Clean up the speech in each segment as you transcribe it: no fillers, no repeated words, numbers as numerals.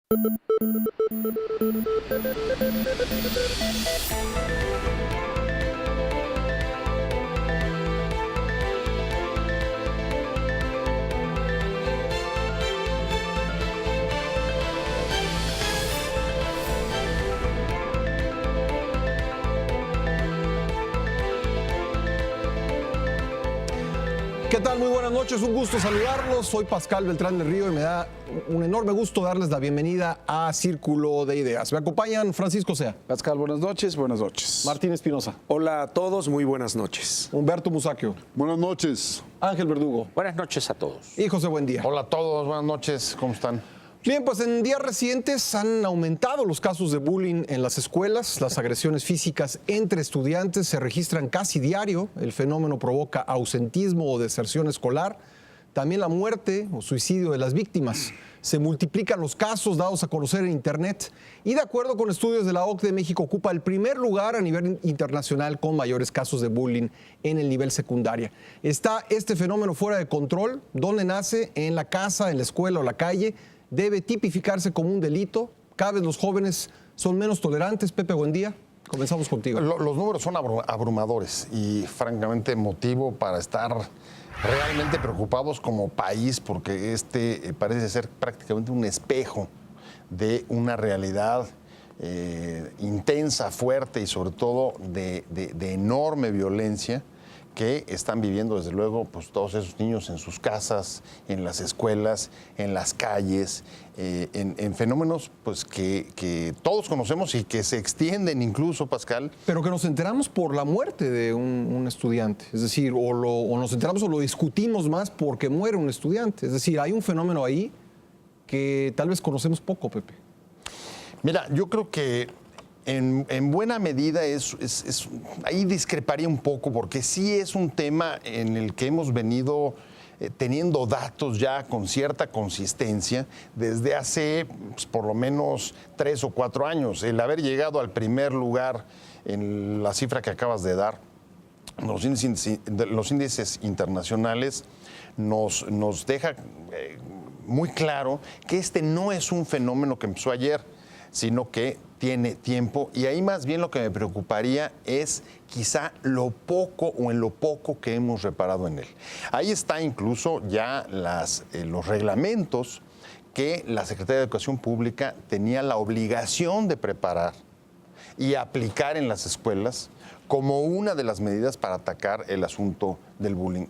¿Qué tal? Muy buenas noches, un gusto saludarlos. Soy Pascal Beltrán del Río y me da un enorme gusto darles la bienvenida a Círculo de Ideas. Me acompañan Francisco Sea. Pascal, buenas noches, buenas noches. Martín Espinosa. Hola a todos, muy buenas noches. Humberto Musacchio. Buenas noches. Ángel Verdugo. Buenas noches a todos. Y José Buendía. Hola a todos, buenas noches, ¿cómo están? Bien, pues en días recientes han aumentado los casos de bullying en las escuelas. Las agresiones físicas entre estudiantes se registran casi diario. El fenómeno provoca ausentismo o deserción escolar. También la muerte o suicidio de las víctimas. Se multiplican los casos dados a conocer en Internet. Y de acuerdo con estudios de la OCDE, México ocupa el primer lugar a nivel internacional con mayores casos de bullying en el nivel secundaria. ¿Está este fenómeno fuera de control? ¿Dónde nace? ¿En la casa, en la escuela o la calle? ¿Debe tipificarse como un delito? ¿Cada vez los jóvenes son menos tolerantes? Pepe, buen día. Comenzamos contigo. Los números son abrumadores y francamente motivo para estar realmente preocupados como país, porque parece ser prácticamente un espejo de una realidad intensa, fuerte y sobre todo de enorme violencia que están viviendo desde luego pues todos esos niños en sus casas, en las escuelas, en las calles, en fenómenos pues que todos conocemos y que se extienden incluso, Pascal. Pero que nos enteramos por la muerte de un estudiante, es decir, o nos enteramos o lo discutimos más porque muere un estudiante. Es decir, hay un fenómeno ahí que tal vez conocemos poco, Pepe. Mira, yo creo que en buena medida ahí discreparía un poco, porque sí es un tema en el que hemos venido teniendo datos ya con cierta consistencia desde hace pues, por lo menos 3 o 4 años. El haber llegado al primer lugar en la cifra que acabas de dar, los índices internacionales nos deja muy claro que este no es un fenómeno que empezó ayer, sino que tiene tiempo, y ahí más bien lo que me preocuparía es quizá lo poco o en lo poco que hemos reparado en él. Ahí está incluso ya los reglamentos que la Secretaría de Educación Pública tenía la obligación de preparar y aplicar en las escuelas como una de las medidas para atacar el asunto del bullying.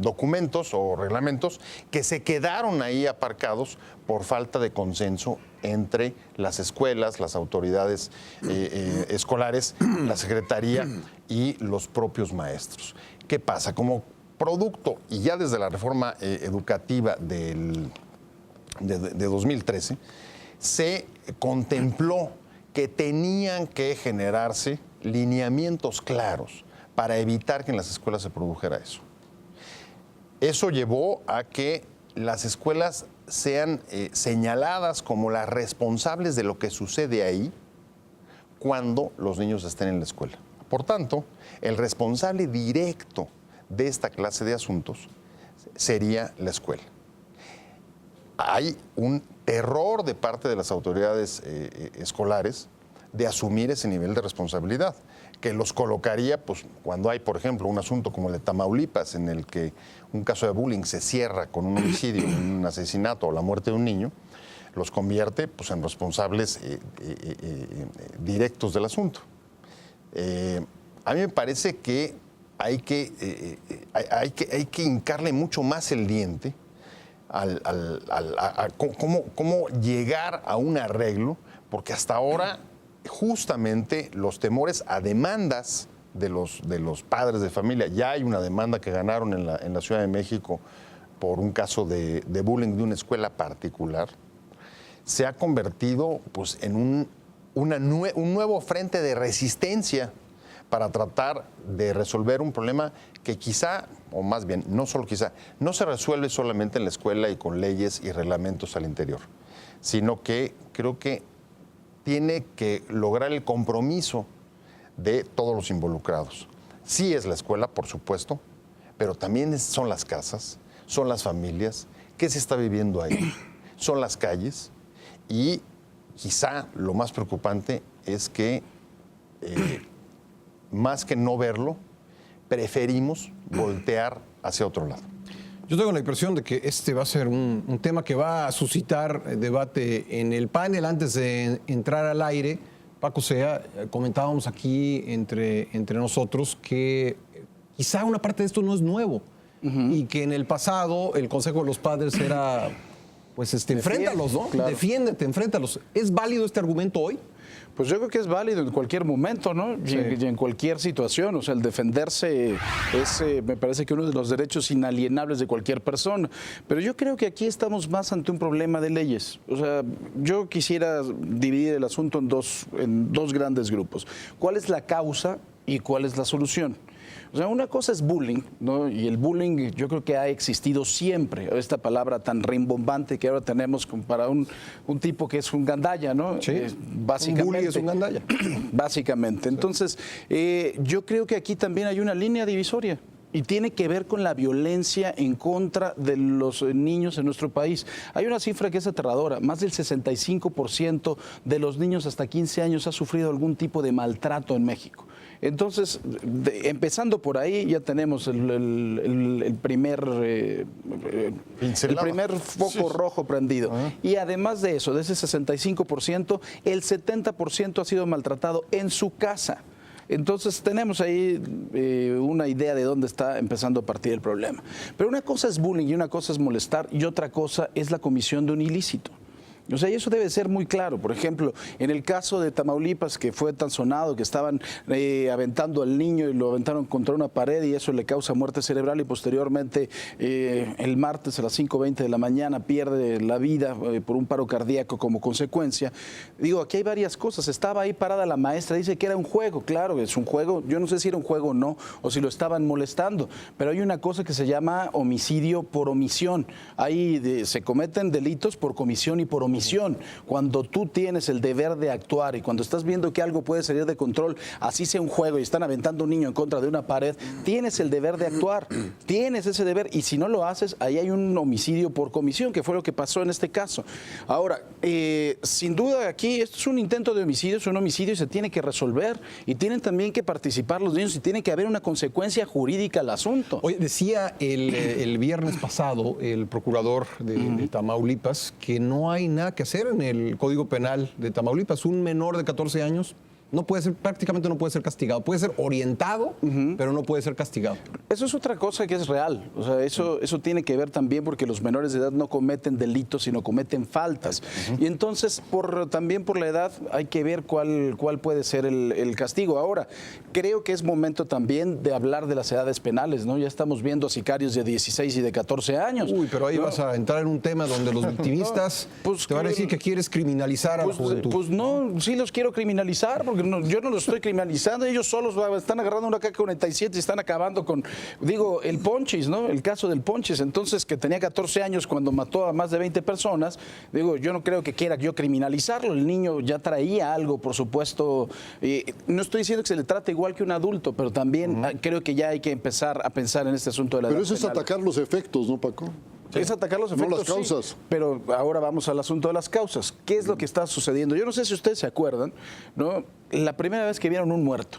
Documentos o reglamentos que se quedaron ahí aparcados por falta de consenso entre las escuelas, las autoridades escolares, la secretaría y los propios maestros. ¿Qué pasa? Como producto, y ya desde la reforma educativa de 2013, se contempló que tenían que generarse lineamientos claros para evitar que en las escuelas se produjera eso. Eso llevó a que las escuelas sean señaladas como las responsables de lo que sucede ahí cuando los niños estén en la escuela. Por tanto, el responsable directo de esta clase de asuntos sería la escuela. Hay un terror de parte de las autoridades escolares de asumir ese nivel de responsabilidad, que los colocaría, pues, cuando hay, por ejemplo, un asunto como el de Tamaulipas, en el que un caso de bullying se cierra con un homicidio, un asesinato o la muerte de un niño, los convierte, pues, en responsables directos del asunto. A mí me parece que hay que hincarle mucho más el diente a cómo llegar a un arreglo, porque hasta ahora justamente los temores a demandas de los padres de familia, ya hay una demanda que ganaron en la Ciudad de México por un caso de bullying de una escuela particular, se ha convertido pues, en un nuevo frente de resistencia para tratar de resolver un problema que quizá, o más bien, no solo quizá, no se resuelve solamente en la escuela y con leyes y reglamentos al interior, sino que creo que tiene que lograr el compromiso de todos los involucrados. Sí es la escuela, por supuesto, pero también son las casas, son las familias, qué se está viviendo ahí, son las calles, Y quizá lo más preocupante es que, más que no verlo, preferimos voltear hacia otro lado. Yo tengo la impresión de que este va a ser un tema que va a suscitar debate en el panel. Antes de entrar al aire, Paco Sea, comentábamos aquí entre nosotros que quizá una parte de esto no es nuevo y que en el pasado el Consejo de los Padres era, pues, enfréntalos, ¿no? Claro. Defiéndete, enfréntalos. ¿Es válido este argumento hoy? Pues yo creo que es válido en cualquier momento, ¿no? Sí. Y en cualquier situación. O sea, el defenderse es, me parece que uno de los derechos inalienables de cualquier persona. Pero yo creo que aquí estamos más ante un problema de leyes. O sea, yo quisiera dividir el asunto en dos grandes grupos. ¿Cuál es la causa y cuál es la solución? O sea, una cosa es bullying, ¿no? Y el bullying yo creo que ha existido siempre. Esta palabra tan rimbombante que ahora tenemos para un tipo que es un gandalla, ¿no? Sí, Básicamente. un bully es un gandalla. Básicamente. Entonces, yo creo que aquí también hay una línea divisoria. Y tiene que ver con la violencia en contra de los niños en nuestro país. Hay una cifra que es aterradora. Más del 65% de los niños hasta 15 años ha sufrido algún tipo de maltrato en México. Entonces, empezando por ahí, ya tenemos el primer foco rojo prendido. Y además de eso, de ese 65%, el 70% ha sido maltratado en su casa. Entonces tenemos ahí una idea de dónde está empezando a partir el problema. Pero una cosa es bullying y una cosa es molestar y otra cosa es la comisión de un ilícito. O sea, y eso debe ser muy claro. Por ejemplo, en el caso de Tamaulipas, que fue tan sonado, que estaban aventando al niño y lo aventaron contra una pared y eso le causa muerte cerebral y posteriormente el martes a las 5:20 de la mañana pierde la vida por un paro cardíaco como consecuencia. Digo, aquí hay varias cosas. Estaba ahí parada la maestra, dice que era un juego. Claro, es un juego. Yo no sé si era un juego o no, o si lo estaban molestando, pero hay una cosa que se llama homicidio por omisión. Ahí se cometen delitos por comisión y por omisión. Cuando tú tienes el deber de actuar y cuando estás viendo que algo puede salir de control, así sea un juego y están aventando un niño en contra de una pared, tienes el deber de actuar, tienes ese deber y si no lo haces, ahí hay un homicidio por comisión, que fue lo que pasó en este caso. Ahora, sin duda aquí esto es un intento de homicidio, es un homicidio y se tiene que resolver y tienen también que participar los niños y tiene que haber una consecuencia jurídica al asunto. Oye, decía el viernes pasado el procurador de Tamaulipas que no hay nada que hacer en el Código Penal de Tamaulipas. Un menor de 14 años no puede ser, prácticamente no puede ser castigado. Puede ser orientado, pero no puede ser castigado. Eso es otra cosa que es real. O sea, eso tiene que ver también porque los menores de edad no cometen delitos, sino cometen faltas. Y entonces, también por la edad, hay que ver cuál puede ser el castigo. Ahora, creo que es momento también de hablar de las edades penales, ¿no? Ya estamos viendo a sicarios de 16 y de 14 años. Uy, pero ahí vas a entrar en un tema donde los victimistas te van a decir que quieres criminalizar a la juventud. Pues no, sí los quiero criminalizar porque yo no los estoy criminalizando, ellos solos están agarrando una AK-47 y están acabando con, digo, el Ponchis, ¿no? El caso del Ponchis, entonces, que tenía 14 años cuando mató a más de 20 personas, digo, yo no creo que quiera yo criminalizarlo, el niño ya traía algo, por supuesto, no estoy diciendo que se le trate igual que un adulto, pero también creo que ya hay que empezar a pensar en este asunto de la edad Pero eso es penal. atacar los efectos, ¿no, Paco? Es atacar los efectos, no las causas. sí, pero ahora vamos al asunto de las causas. ¿Qué es lo que está sucediendo? Yo no sé si ustedes se acuerdan, ¿no? La primera vez que vieron un muerto.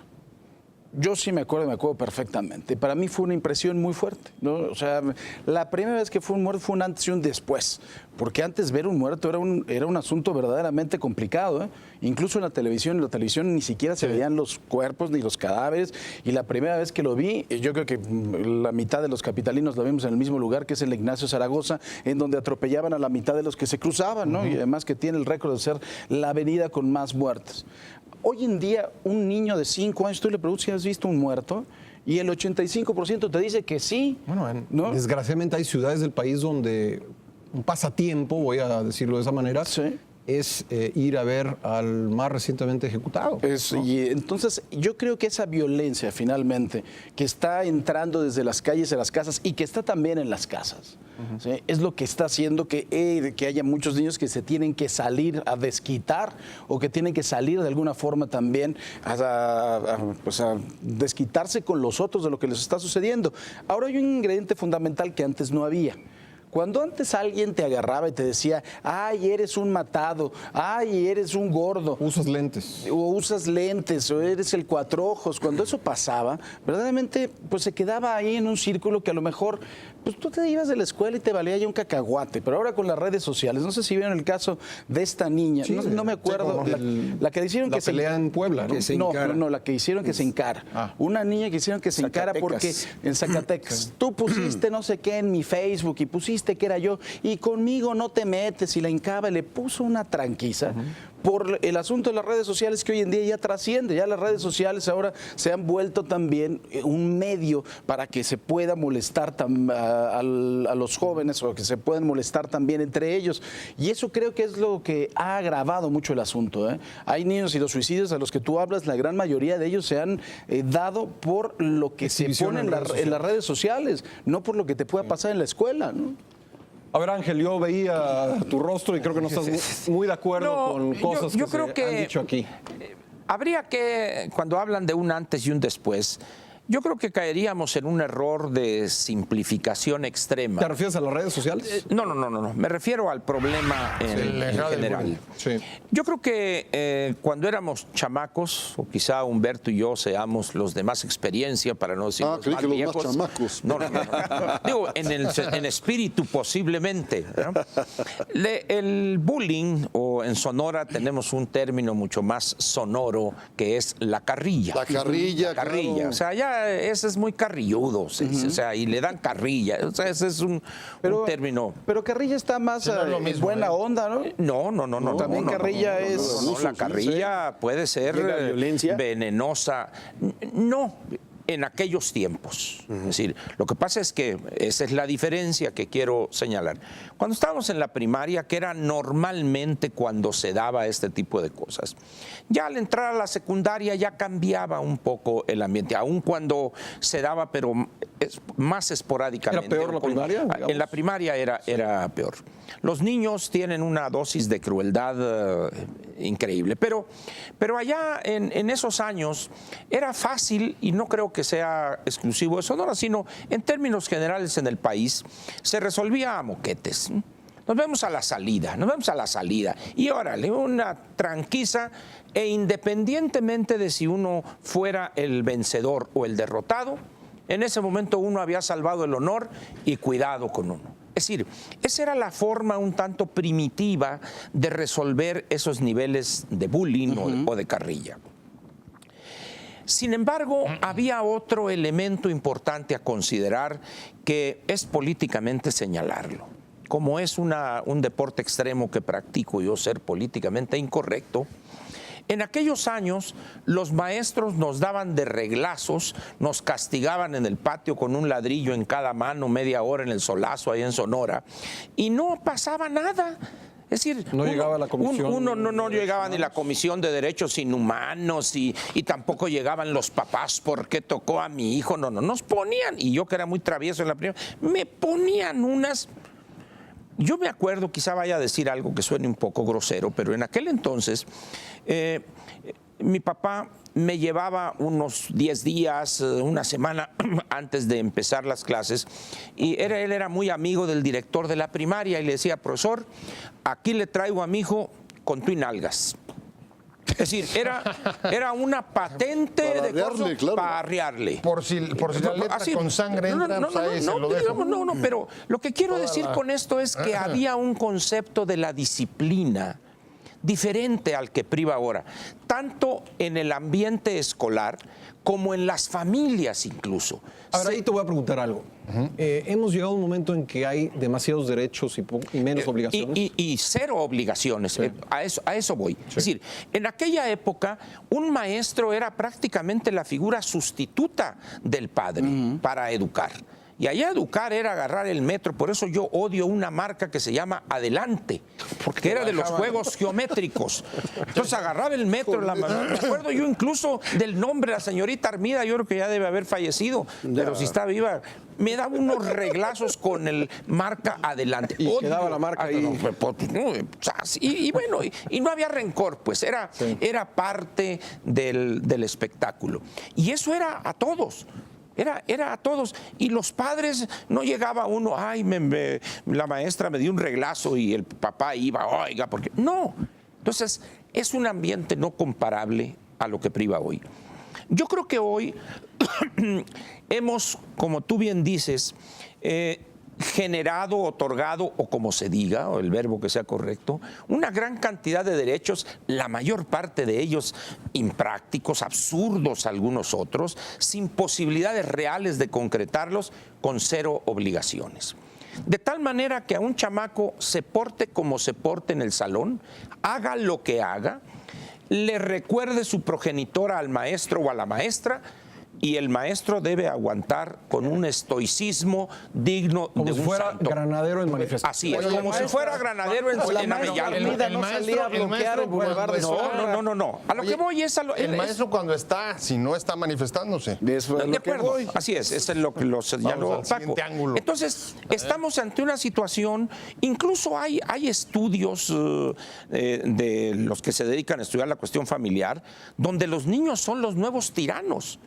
Yo sí me acuerdo perfectamente. Para mí fue una impresión muy fuerte, ¿no? O sea, la primera vez que fue un muerto fue un antes y un después, porque antes ver un muerto era un asunto verdaderamente complicado, ¿eh? Incluso en la televisión ni siquiera se veían los cuerpos ni los cadáveres, y la primera vez que lo vi, yo creo que la mitad de los capitalinos lo vimos en el mismo lugar, que es el Ignacio Zaragoza, en donde atropellaban a la mitad de los que se cruzaban, ¿no? Y además que tiene el récord de ser la avenida con más muertes. Hoy en día, un niño de 5 años, tú le preguntas si has visto un muerto y el 85% te dice que sí. Bueno, ¿no? Desgraciadamente hay ciudades del país donde un pasatiempo, voy a decirlo de esa manera, Sí. es ir a ver al más recientemente ejecutado. ¿no? Y entonces yo creo que esa violencia finalmente que está entrando desde las calles a las casas y que está también en las casas, ¿sí? Es lo que está haciendo que haya muchos niños que se tienen que salir a desquitar o que tienen que salir de alguna forma también pues a desquitarse con los otros de lo que les está sucediendo. Ahora hay un ingrediente fundamental que antes no había. Cuando antes alguien te agarraba y te decía, ay, eres un matado, ay, eres un gordo. Usas lentes. O usas lentes, o eres el cuatro ojos. Cuando eso pasaba, verdaderamente, pues se quedaba ahí en un círculo que a lo mejor, pues tú te ibas de la escuela y te valía ya un cacahuate. Pero ahora con las redes sociales, no sé si vieron el caso de esta niña, Sí, no me acuerdo, la que hicieron la que se pelea en Puebla, ¿no? que se encara. No, la que hicieron que se encara. Una niña que hicieron que se encara porque en Zacatecas. Tú pusiste no sé qué en mi Facebook y pusiste que era yo y conmigo no te metes y la hincaba y le puso una tranquiza. Por el asunto de las redes sociales que hoy en día ya trasciende, ya las redes sociales ahora se han vuelto también un medio para que se pueda molestar a los jóvenes o que se puedan molestar también entre ellos. Y eso creo que es lo que ha agravado mucho el asunto, ¿eh? Hay niños y los suicidios a los que tú hablas, la gran mayoría de ellos se han dado por lo que se pone en las redes sociales, no por lo que te pueda pasar en la escuela, ¿no? A ver, Ángel, yo veía tu rostro y creo que no estás muy de acuerdo con cosas yo que creo se que han dicho aquí. Habría que, cuando hablan de un antes y un después, yo creo que caeríamos en un error de simplificación extrema. ¿Te refieres a las redes sociales? No. Me refiero al problema en general. Sí. Yo creo que cuando éramos chamacos, o quizá Humberto y yo seamos los de más experiencia, para no decir los más viejos. Los más chamacos. No. Digo, en espíritu posiblemente, ¿no? El bullying, o en Sonora tenemos un término mucho más sonoro, que es la carrilla. La carrilla, La carrilla. claro. O sea, ya ese es muy carrilludo, se dice, o sea, y le dan carrilla. O sea, ese es un término. Pero carrilla está más no es lo mismo, buena onda, ¿no? No. También carrilla es... No, la carrilla puede ser ¿Llega a violencia? venenosa. No, en aquellos tiempos. Es decir, lo que pasa es que esa es la diferencia que quiero señalar. Cuando estábamos en la primaria, que era normalmente cuando se daba este tipo de cosas, ya al entrar a la secundaria ya cambiaba un poco el ambiente, aun cuando se daba, pero más esporádicamente. ¿Era peor la primaria, digamos? En la primaria era peor. Los niños tienen una dosis de crueldad increíble, pero allá en esos años era fácil, y no creo que sea exclusivo de Sonora, sino en términos generales en el país, se resolvía a moquetes. Nos vemos a la salida, y órale, una tranquiza, e independientemente de si uno fuera el vencedor o el derrotado, en ese momento uno había salvado el honor y cuidado con uno. Es decir, esa era la forma un tanto primitiva de resolver esos niveles de bullying o de carrilla. Sin embargo, había otro elemento importante a considerar, que es políticamente señalarlo. Como es un deporte extremo que practico yo, ser políticamente incorrecto, en aquellos años los maestros nos daban de reglazos, nos castigaban en el patio con un ladrillo en cada mano, media hora en el solazo ahí en Sonora, y no pasaba nada. Es decir, no llegaba la comisión. No llegaba ni la Comisión de Derechos Inhumanos y tampoco llegaban los papás, ¿por qué tocó a mi hijo? No, nos ponían, y yo que era muy travieso en la primera, me ponían unas... Yo me acuerdo, quizá vaya a decir algo que suene un poco grosero, pero en aquel entonces mi papá me llevaba unos 10 días, una semana antes de empezar las clases, y él era muy amigo del director de la primaria, y le decía: profesor, aquí le traigo a mi hijo con tuinalgas. Es decir, era una patente de cosas para arriarle. Por si la letra Así, con sangre entra, no, pero lo que quiero decir con esto es que había un concepto de la disciplina diferente al que priva ahora, tanto en el ambiente escolar como en las familias incluso. Ahora, ahí te voy a preguntar algo. Hemos llegado a un momento en que hay demasiados derechos y menos obligaciones. Y cero obligaciones, sí. A eso voy. Sí. Es decir, en aquella época un maestro era prácticamente la figura sustituta del padre para educar. Y allá educar era agarrar el metro, por eso yo odio una marca que se llama Adelante, porque era de los juegos geométricos. Entonces agarraba el metro, me acuerdo yo incluso del nombre, la señorita Armida, yo creo que ya debe haber fallecido, pero si está viva, me daba unos reglazos con el marca Adelante. Y quedaba la marca ahí. Y bueno, y no había rencor, pues era parte del espectáculo. Y eso era a todos. Era a todos. Y los padres, no llegaba uno, ay, la maestra me dio un reglazo y el papá iba, oiga, porque no. Entonces, es un ambiente no comparable a lo que priva hoy. Yo creo que hoy hemos, como tú bien dices, generado, otorgado, o como se diga, o el verbo que sea correcto, una gran cantidad de derechos, la mayor parte de ellos imprácticos, absurdos algunos otros, sin posibilidades reales de concretarlos, con cero obligaciones. De tal manera que a un chamaco se porte como se porte en el salón, haga lo que haga, le recuerde su progenitora al maestro o a la maestra, y el maestro debe aguantar con un estoicismo digno como de un si fuera santo. Granadero en manifestación. Así es, como si fuera Granadero en Arellano. El maestro, No. A lo que voy es a lo... El maestro cuando está, si no está manifestándose. De acuerdo, así es lo que ya lo al siguiente ángulo. Entonces, estamos ante una situación, incluso hay estudios de los que se dedican a estudiar la cuestión familiar, donde los niños son los nuevos tiranos.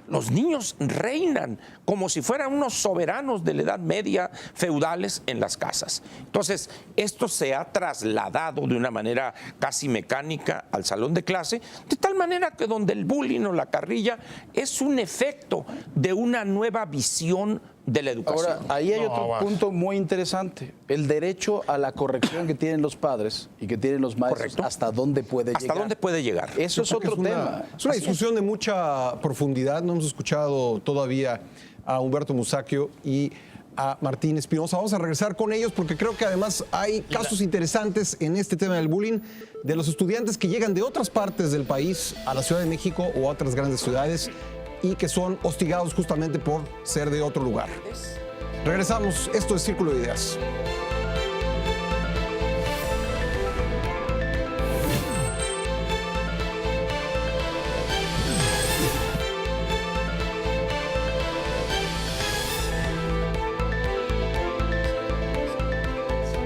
Los niños reinan como si fueran unos soberanos de la Edad Media feudales en las casas. Entonces, esto se ha trasladado de una manera casi mecánica al salón de clase, de tal manera que donde el bullying o la carrilla es un efecto de una nueva visión de la educación. Ahora, ahí hay otro punto muy interesante, el derecho a la corrección que tienen los padres y que tienen los maestros. Correcto. ¿Hasta dónde puede llegar? ¿Hasta dónde puede llegar? Eso es otro tema. Es una discusión de mucha profundidad. No hemos escuchado todavía a Humberto Musacchio y a Martín Espinosa. Vamos a regresar con ellos porque creo que además hay casos interesantes en este tema del bullying de los estudiantes que llegan de otras partes del país a la Ciudad de México o a otras grandes ciudades y que son hostigados justamente por ser de otro lugar. Regresamos. Esto es Círculo de Ideas.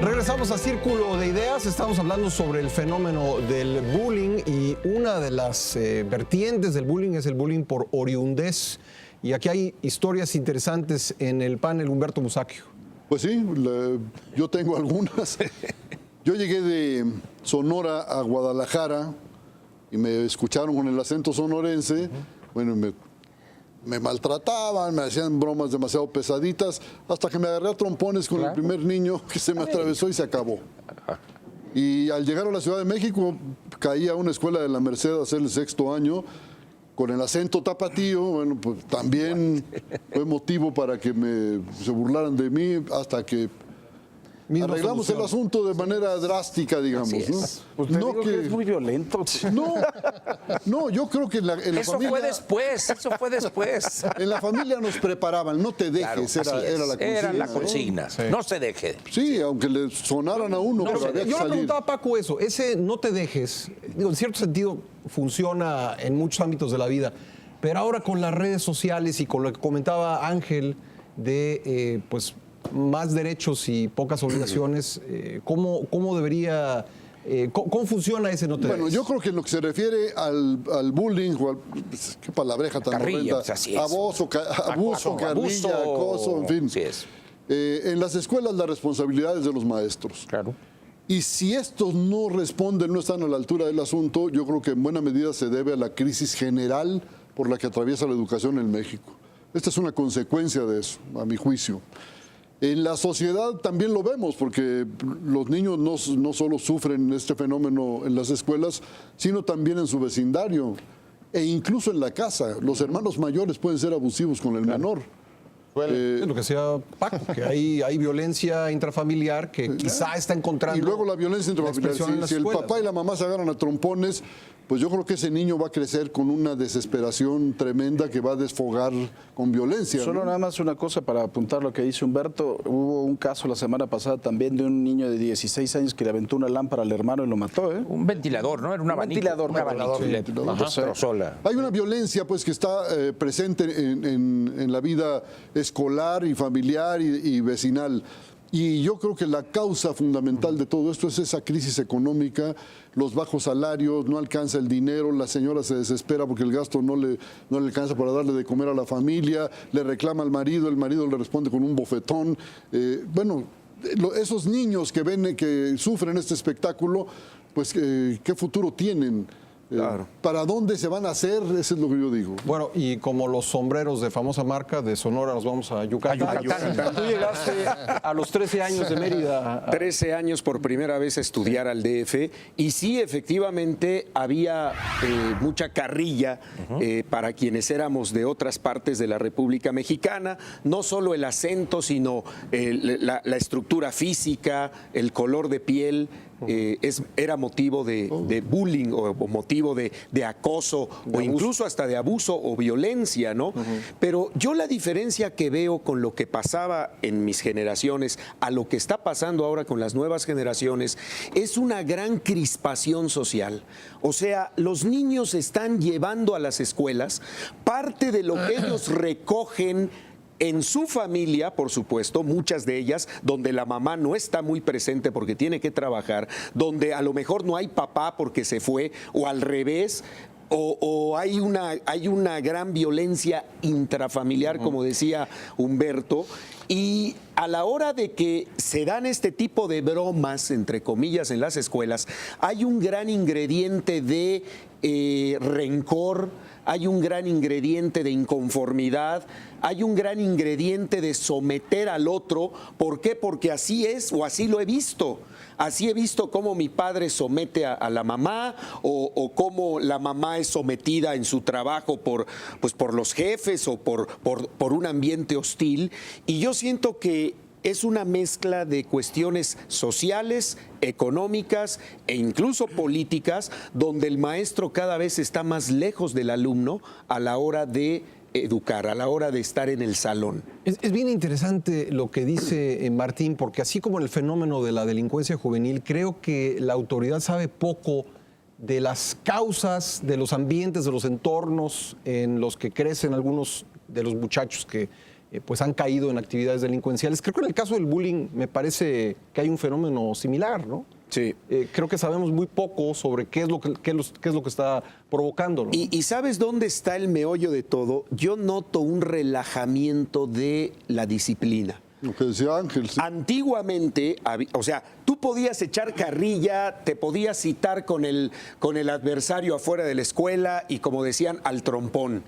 Regresamos a Círculo de Ideas. Estamos hablando sobre el fenómeno del bullying y una de las vertientes del bullying es el bullying por oriundez. Y aquí hay historias interesantes en el panel. Humberto Musacchio. Pues sí, yo tengo algunas. Yo llegué de Sonora a Guadalajara y me escucharon con el acento sonorense. Bueno, me maltrataban, me hacían bromas demasiado pesaditas, hasta que me agarré a trompones con el primer niño que se me atravesó y se acabó. Y al llegar a la Ciudad de México, caí a una escuela de la Merced a hacer el 6º año, con el acento tapatío. Bueno, pues también fue motivo para que se burlaran de mí, hasta que arreglamos el asunto de manera drástica, digamos. ¿No? Pues no que es muy violento. No, yo creo que en la eso familia... Eso fue después. En la familia nos preparaban, no te dejes, Claro, era la consigna. Era la consigna, Sí. no se deje. Sí, aunque le sonaran a uno, pero había que Yo le salir. preguntaba a Paco eso, ese no te dejes, digo, en cierto sentido funciona en muchos ámbitos de la vida, pero ahora con las redes sociales y con lo que comentaba Ángel de pues más derechos y pocas obligaciones, ¿cómo debería, cómo funciona ese no te dejes? Bueno, yo creo que en lo que se refiere al bullying, o qué palabreja tan Carrilla, horrenda, pues así es. abuso, carrilla, acoso, en fin. Así es. En las escuelas la responsabilidad es de los maestros. Claro. Y si estos no responden, no están a la altura del asunto, yo creo que en buena medida se debe a la crisis general por la que atraviesa la educación en México. Esta es una consecuencia de eso, a mi juicio. En la sociedad también lo vemos, porque los niños no solo sufren este fenómeno en las escuelas, sino también en su vecindario e incluso en la casa. Los hermanos mayores pueden ser abusivos con el menor. Es lo que decía Paco, que hay violencia intrafamiliar que quizá está encontrando. Y luego la violencia intrafamiliar. expresión en las Si el escuelas, papá y la mamá se agarran a trompones, pues yo creo que ese niño va a crecer con una desesperación tremenda que va a desfogar con violencia. Solo ¿no? nada más una cosa para apuntar lo que dice Humberto. Hubo un caso la semana pasada también de un niño de 16 años que le aventó una lámpara al hermano y lo mató. Un ventilador, ¿no? Era un abanico. ventilador, Un abanico. sí, Y le ventilador. destrozó la- Hay una violencia pues que está presente en la vida escolar y familiar y vecinal. Y yo creo que la causa fundamental de todo esto es esa crisis económica, los bajos salarios, no alcanza el dinero, la señora se desespera porque el gasto no le alcanza para darle de comer a la familia, le reclama al marido, el marido le responde con un bofetón. Esos niños que ven, que sufren este espectáculo, pues ¿qué futuro tienen? Claro. ¿Para dónde se van a hacer? Eso es lo que yo digo. Bueno, y como los sombreros de famosa marca de Sonora, nos vamos a Yucatán. Tú llegaste a los 13 años de Mérida. 13 años por primera vez a estudiar al DF y sí, efectivamente, había mucha carrilla para quienes éramos de otras partes de la República Mexicana, no solo el acento, sino la estructura física, el color de piel. Era motivo de bullying o motivo de acoso o incluso hasta de abuso o violencia, ¿no? Pero yo la diferencia que veo con lo que pasaba en mis generaciones a lo que está pasando ahora con las nuevas generaciones es una gran crispación social. O sea, los niños están llevando a las escuelas parte de lo que ellos recogen en su familia, por supuesto, muchas de ellas, donde la mamá no está muy presente porque tiene que trabajar, donde a lo mejor no hay papá porque se fue, o al revés, o hay una gran violencia intrafamiliar, como decía Humberto, y a la hora de que se dan este tipo de bromas, entre comillas, en las escuelas, hay un gran ingrediente de rencor, hay un gran ingrediente de inconformidad, hay un gran ingrediente de someter al otro. ¿Por qué? Porque así es, o así lo he visto. Así he visto cómo mi padre somete a la mamá o cómo la mamá es sometida en su trabajo por los jefes o por un ambiente hostil. Y yo siento que es una mezcla de cuestiones sociales, económicas e incluso políticas, donde el maestro cada vez está más lejos del alumno a la hora de educar, a la hora de estar en el salón. Es bien interesante lo que dice Martín, porque así como en el fenómeno de la delincuencia juvenil, creo que la autoridad sabe poco de las causas, de los ambientes, de los entornos en los que crecen algunos de los muchachos que pues han caído en actividades delincuenciales. Creo que en el caso del bullying me parece que hay un fenómeno similar, ¿no? Sí. Creo que sabemos muy poco sobre qué es lo que está provocando, ¿no? ¿Y sabes dónde está el meollo de todo? Yo noto un relajamiento de la disciplina. Lo que decía Ángel. Sí. Antiguamente, o sea, tú podías echar carrilla, te podías citar con el adversario afuera de la escuela y, como decían, al trompón.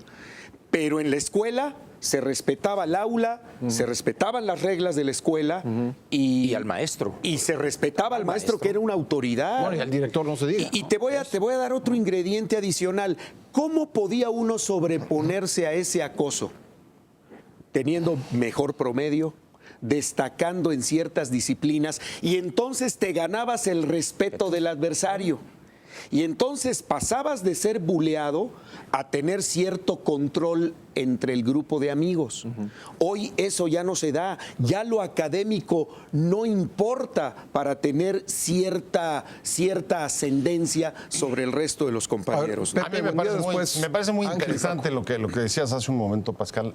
Pero en la escuela se respetaba el aula, se respetaban las reglas de la escuela y al maestro. Y se respetaba al maestro, que era una autoridad. Bueno, y al director no se diga. Y te voy a dar otro ingrediente adicional. ¿Cómo podía uno sobreponerse a ese acoso? Teniendo mejor promedio, destacando en ciertas disciplinas, y entonces te ganabas el respeto del adversario. Y entonces pasabas de ser buleado a tener cierto control entre el grupo de amigos. Hoy eso ya no se da, ya lo académico no importa para tener cierta ascendencia sobre el resto de los compañeros. A mí me parece muy interesante lo que decías hace un momento, Pascal.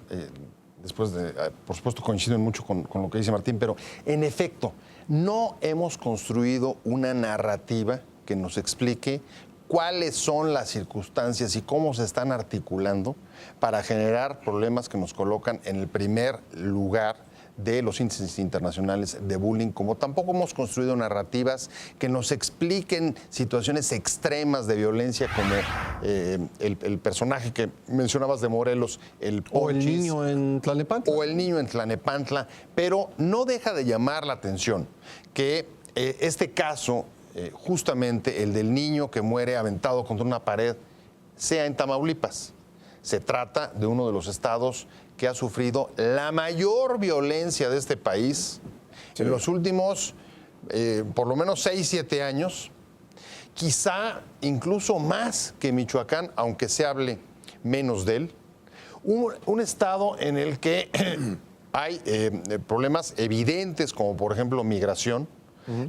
Después de, por supuesto, coinciden mucho con lo que dice Martín, pero en efecto, no hemos construido una narrativa que nos explique cuáles son las circunstancias y cómo se están articulando para generar problemas que nos colocan en el primer lugar de los índices internacionales de bullying, como tampoco hemos construido narrativas que nos expliquen situaciones extremas de violencia, como el personaje que mencionabas de Morelos, el Ponchis, o el niño en Tlalnepantla. O el niño en Tlalnepantla, pero no deja de llamar la atención que este caso, justamente el del niño que muere aventado contra una pared, sea en Tamaulipas. Se trata de uno de los estados que ha sufrido la mayor violencia de este país en los últimos, por lo menos 6, 7 años, quizá incluso más que Michoacán, aunque se hable menos de él. Un estado en el que hay problemas evidentes, como por ejemplo migración.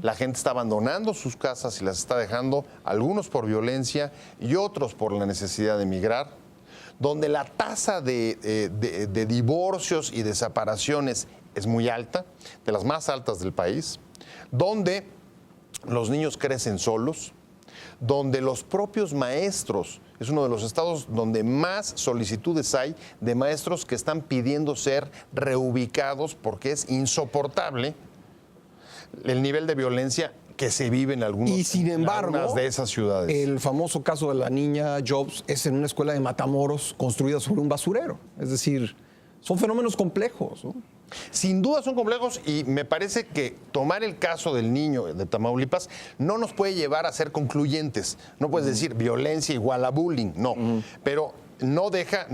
La gente está abandonando sus casas y las está dejando, algunos por violencia y otros por la necesidad de emigrar, donde la tasa de divorcios y de separaciones es muy alta, de las más altas del país, donde los niños crecen solos, donde los propios maestros, es uno de los estados donde más solicitudes hay de maestros que están pidiendo ser reubicados porque es insoportable el nivel de violencia que se vive en algunas de esas ciudades. El famoso caso de la niña Jobs es en una escuela de Matamoros construida sobre un basurero. Es decir, son fenómenos complejos, ¿no? Sin duda son complejos y me parece que tomar el caso del niño de Tamaulipas no nos puede llevar a ser concluyentes. No puedes decir violencia igual a bullying, no. Pero no deja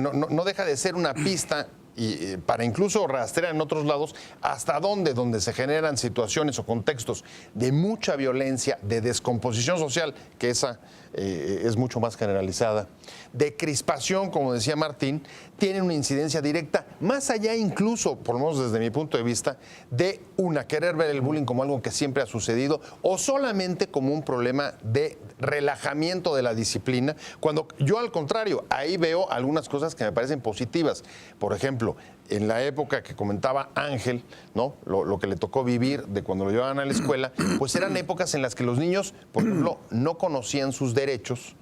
de ser una pista y para incluso rastrear en otros lados hasta donde se generan situaciones o contextos de mucha violencia, de descomposición social, que esa es mucho más generalizada, de crispación, como decía Martín, tienen una incidencia directa, más allá incluso, por lo menos desde mi punto de vista, de querer ver el bullying como algo que siempre ha sucedido o solamente como un problema de relajamiento de la disciplina, cuando yo al contrario, ahí veo algunas cosas que me parecen positivas. Por ejemplo, en la época que comentaba Ángel, ¿no? Lo que le tocó vivir de cuando lo llevaban a la escuela, pues eran épocas en las que los niños, por ejemplo, no conocían sus derechos,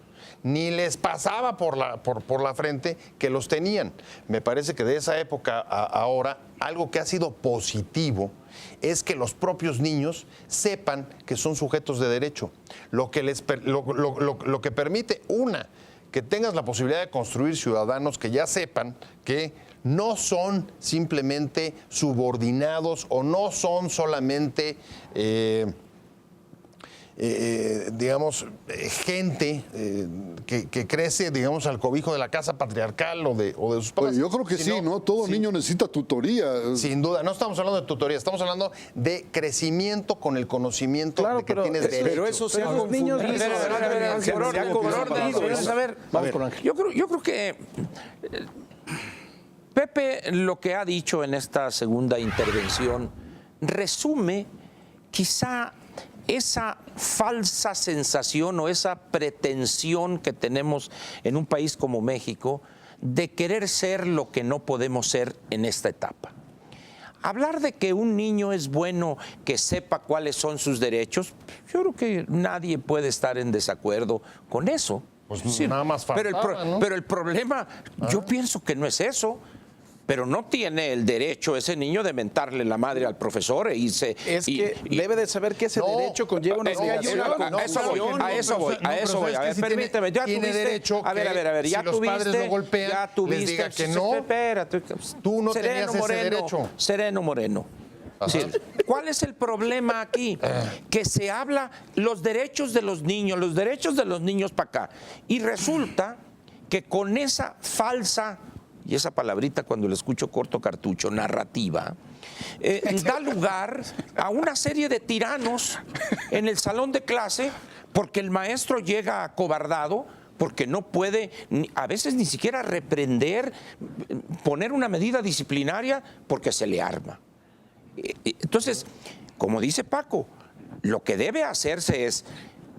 ni les pasaba por la frente que los tenían. Me parece que de esa época a ahora, algo que ha sido positivo es que los propios niños sepan que son sujetos de derecho, lo que permite, que tengas la posibilidad de construir ciudadanos que ya sepan que no son simplemente subordinados o no son solamente, gente que crece, digamos, al cobijo de la casa patriarcal o de sus papás. Pues yo creo que sí, ¿no? Todo niño necesita tutoría. Sin duda, no estamos hablando de tutoría, estamos hablando de crecimiento con el conocimiento de que tienes derecho. Pero eso se ha los niños... Yo creo que Pepe lo que ha dicho en esta segunda intervención resume quizá esa falsa sensación o esa pretensión que tenemos en un país como México de querer ser lo que no podemos ser en esta etapa. Hablar de que un niño es bueno que sepa cuáles son sus derechos, yo creo que nadie puede estar en desacuerdo con eso. Pues sí, nada más faltaba, ¿no? Pero el problema, yo pienso que no es eso. Pero no tiene el derecho ese niño de mentarle la madre al profesor e irse. Debe de saber que ese derecho conlleva una obligación. A eso voy. A ver, permíteme. Ya tiene tuviste, derecho a ver, ya si los padres lo golpean, ya tuviste, les diga que no. Espérate, tú no tenías ese derecho. Sereno Moreno. Sí. ¿Cuál es el problema aquí? Que se habla los derechos de los niños para acá. Y resulta que con esa falsa, y esa palabrita cuando la escucho corto cartucho, narrativa, da lugar a una serie de tiranos en el salón de clase porque el maestro llega acobardado, porque no puede a veces ni siquiera reprender, poner una medida disciplinaria porque se le arma. Entonces, como dice Paco, lo que debe hacerse es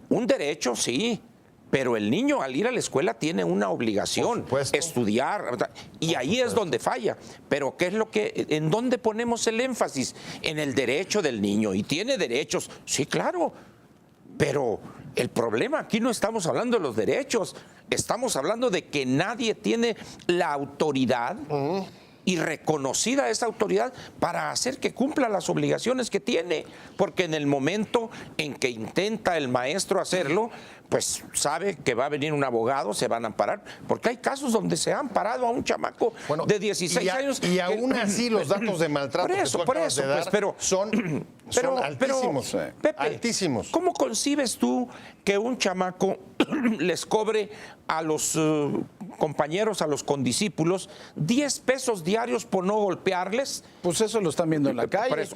un derecho, sí, pero el niño al ir a la escuela tiene una obligación, estudiar, y ahí es donde falla. Pero ¿en dónde ponemos el énfasis? En el derecho del niño, y tiene derechos, sí, claro, pero el problema aquí no estamos hablando de los derechos, estamos hablando de que nadie tiene la autoridad y reconocida esa autoridad para hacer que cumpla las obligaciones que tiene, porque en el momento en que intenta el maestro hacerlo, pues sabe que va a venir un abogado, se van a amparar, porque hay casos donde se ha amparado a un chamaco de 16 años. Y aún así los datos de maltrato son altísimos. Pepe, altísimos. ¿Cómo concibes tú que un chamaco les cobre a los compañeros, a los condiscípulos, 10 pesos diarios por no golpearles? Pues eso lo están viendo en la calle.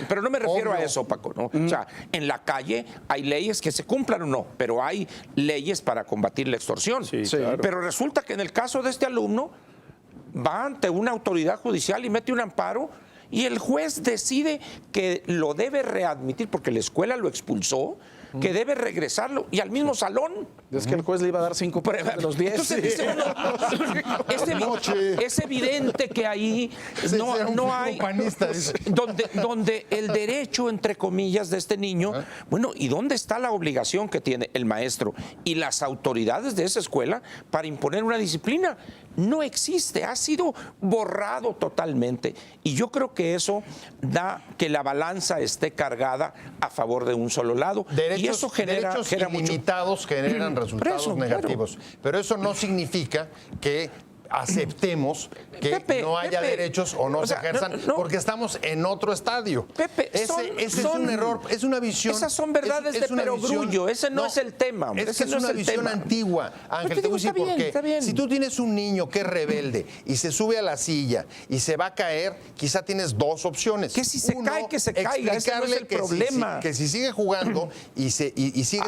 Pero no me refiero a eso, Paco, ¿no? O sea, en la calle hay leyes que se cumplan o no, pero hay leyes para combatir la extorsión. Sí, claro. Pero resulta que en el caso de este alumno va ante una autoridad judicial y mete un amparo y el juez decide que lo debe readmitir porque la escuela lo expulsó, que debe regresarlo y al mismo salón. Es que el juez le iba a dar 5 pruebas de los 10. Entonces, dice uno, es evidente que ahí no hay donde el derecho, entre comillas, de este niño, bueno, ¿y dónde está la obligación que tiene el maestro y las autoridades de esa escuela para imponer una disciplina? No existe, ha sido borrado totalmente. Y yo creo que eso da que la balanza esté cargada a favor de un solo lado. Derechos, y eso genera mucho. ilimitados generan resultados Eso, negativos. claro. Pero eso no significa que aceptemos que no haya derechos o no se ejerzan, porque estamos en otro estadio. Pepe, ese es un error, es una visión. Esas son verdades de perogrullo, ese no es el tema. Hombre, Es una visión antigua, Ángel, te voy a decir por qué. Está bien. Si tú tienes un niño que es rebelde y se sube a la silla y se va a caer, quizá tienes dos opciones. Que si se cae, que se caiga, ese no es el problema. Que si sigue jugando y sigue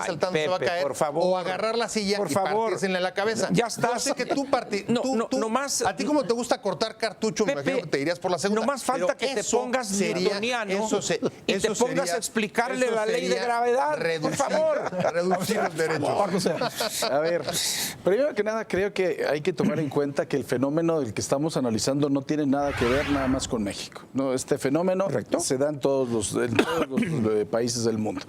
saltando, se va a Pepe, caer, por favor. o agarrar la silla Por y favor. partírsela en la cabeza. Ya está. Yo sé que tú nomás- a ti como te gusta cortar cartucho, me Pepe, imagino que te irías por la segunda. no más falta pero que te eso pongas sería- newtoniano eso y te pongas sería- a explicarle eso la ley de sería gravedad, por favor. Reducir los derechos. A ver, primero que nada creo que hay que tomar en cuenta que el fenómeno del que estamos analizando no tiene nada que ver nada más con México. No, este fenómeno se da en todos los países del mundo.